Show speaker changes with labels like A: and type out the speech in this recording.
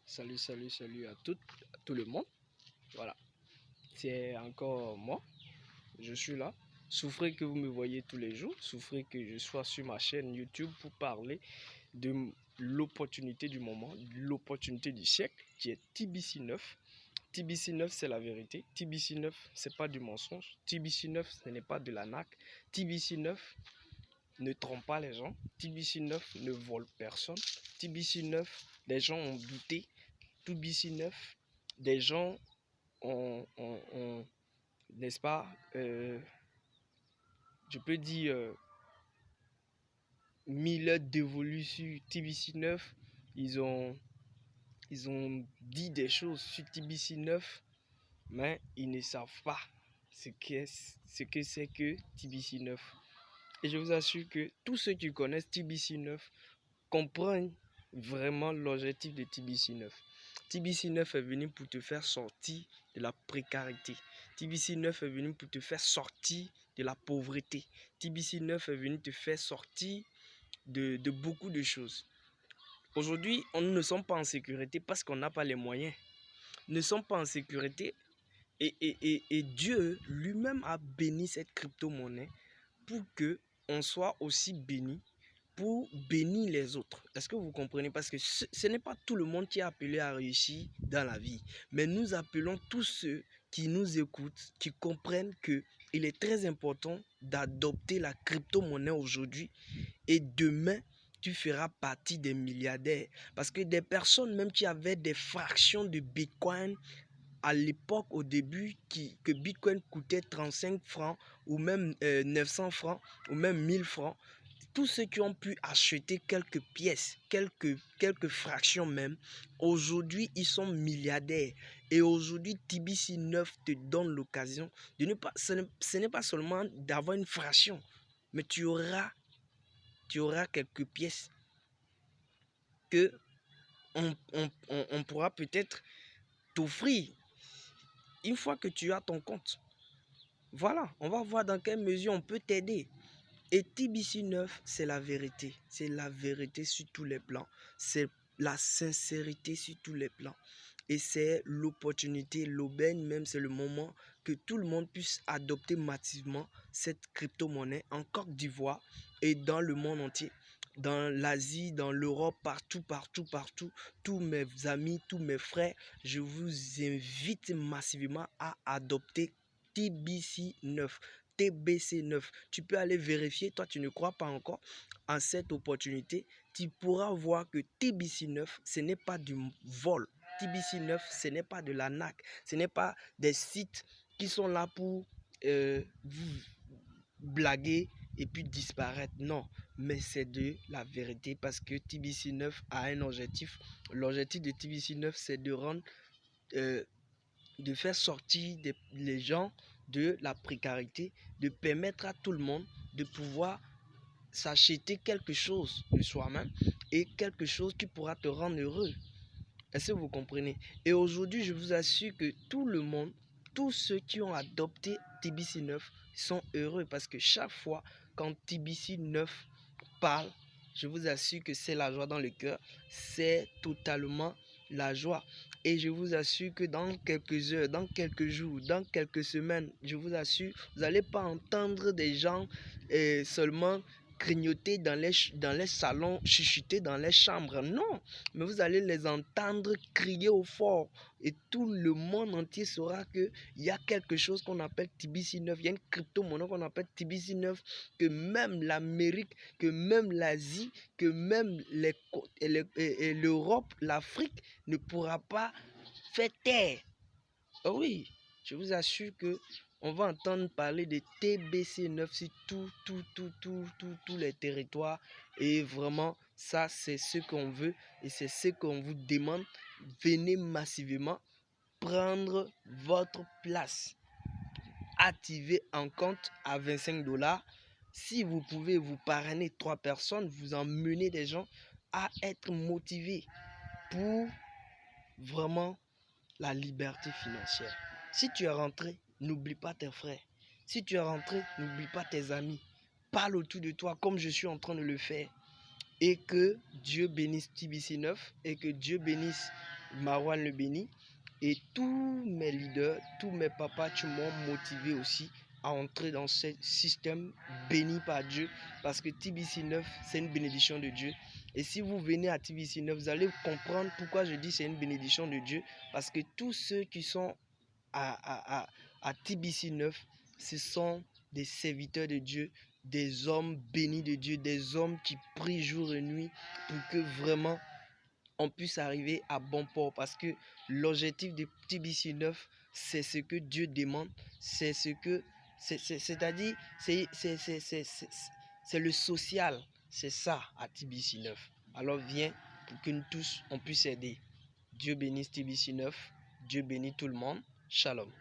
A: Salut à tout le monde. Voilà, c'est encore moi. Je suis là. Souffrez que vous me voyez tous les jours. Souffrez que je sois sur ma chaîne YouTube pour parler de l'opportunité du moment, l'opportunité du siècle qui est TBC9. TBC9, c'est la vérité. TBC9, c'est pas du mensonge. TBC9, ce n'est pas de la nac. TBC9 ne trompe pas les gens. TBC9 ne vole personne. TBC9, les gens ont douté. TBC9, des gens ont n'est-ce pas, je peux dire, 1000 heures dévolues sur TBC9. Ils ont, ils ont dit des choses sur TBC9, mais ils ne savent pas ce que c'est que TBC9. Et je vous assure que tous ceux qui connaissent TBC9 comprennent vraiment l'objectif de TBC9. TBC9 est venu pour te faire sortir de la précarité. TBC9 est venu pour te faire sortir de la pauvreté. TBC9 est venu te faire sortir de beaucoup de choses. Aujourd'hui, on ne sommes pas en sécurité parce qu'on n'a pas les moyens. Nous ne sommes pas en sécurité et Dieu lui-même a béni cette crypto-monnaie pour que on soit aussi béni pour bénir les autres. Est-ce que vous comprenez? Parce que ce n'est pas tout le monde qui est appelé à réussir dans la vie. Mais nous appelons tous ceux qui nous écoutent, qui comprennent qu'il est très important d'adopter la crypto-monnaie aujourd'hui. Et demain, tu feras partie des milliardaires. Parce que des personnes même qui avaient des fractions de Bitcoin à l'époque, au début, que Bitcoin coûtait 35 francs ou même 900 francs ou même 1000 francs, tous ceux qui ont pu acheter quelques pièces, quelques fractions même, aujourd'hui, ils sont milliardaires. Et aujourd'hui, TBC9 te donne l'occasion de ne pas, ce n'est pas seulement d'avoir une fraction, mais tu auras quelques pièces que on pourra peut-être t'offrir une fois que tu as ton compte. Voilà, on va voir dans quelle mesure on peut t'aider. Et TBC9, c'est la vérité. C'est la vérité sur tous les plans. C'est la sincérité sur tous les plans. Et c'est l'opportunité, l'aubaine même, c'est le moment que tout le monde puisse adopter massivement cette crypto-monnaie en Côte d'Ivoire et dans le monde entier. Dans l'Asie, dans l'Europe, partout. Tous mes amis, tous mes frères, je vous invite massivement à adopter TBC9. TBC9. Tu peux aller vérifier, toi tu ne crois pas encore en cette opportunité, tu pourras voir que TBC9, ce n'est pas du vol. TBC9, ce n'est pas de la nac, ce n'est pas des sites qui sont là pour vous blaguer et puis disparaître. Non, mais c'est de la vérité parce que TBC9 a un objectif. L'objectif de TBC9, c'est de rendre, de faire sortir les gens de la précarité, de permettre à tout le monde de pouvoir s'acheter quelque chose de soi-même et quelque chose qui pourra te rendre heureux. Est-ce que vous comprenez? Et aujourd'hui, je vous assure que tout le monde, tous ceux qui ont adopté TBC9 sont heureux parce que chaque fois quand TBC9 parle, je vous assure que c'est la joie dans le cœur, c'est totalement la joie. Et je vous assure que dans quelques heures, dans quelques jours, dans quelques semaines, je vous assure, vous n'allez pas entendre des gens seulement grignoter dans les salons, chuchoter dans les chambres. Non, mais vous allez les entendre crier au fort. Et tout le monde entier saura qu'il y a quelque chose qu'on appelle TBC9. Il y a une crypto-monnaie qu'on appelle TBC9, que même l'Amérique, que même l'Asie, que même l'Europe, l'Afrique ne pourra pas faire taire. Oh oui, je vous assure que on va entendre parler de TBC9 sur tous les territoires. Et vraiment, ça, c'est ce qu'on veut et c'est ce qu'on vous demande. Venez massivement prendre votre place. Activez un compte à 25 $. Si vous pouvez vous parrainer 3 personnes, vous emmenez des gens à être motivés pour vraiment la liberté financière. Si tu es rentré, n'oublie pas tes frères. Si tu es rentré, n'oublie pas tes amis. Parle autour de toi comme je suis en train de le faire. Et que Dieu bénisse TBC9 et que Dieu bénisse Marwan le béni. Et tous mes leaders, tous mes papas qui m'ont motivé aussi à entrer dans ce système béni par Dieu. Parce que TBC9, c'est une bénédiction de Dieu. Et si vous venez à TBC9, vous allez comprendre pourquoi je dis c'est une bénédiction de Dieu. Parce que tous ceux qui sont à TBC9, ce sont des serviteurs de Dieu, des hommes bénis de Dieu, des hommes qui prient jour et nuit pour que vraiment on puisse arriver à bon port. Parce que l'objectif de TBC9, c'est ce que Dieu demande, c'est ce que, c'est-à-dire, c'est le social, c'est ça à TBC9. Alors viens pour que nous tous, on puisse aider. Dieu bénisse TBC9, Dieu bénit tout le monde. Shalom.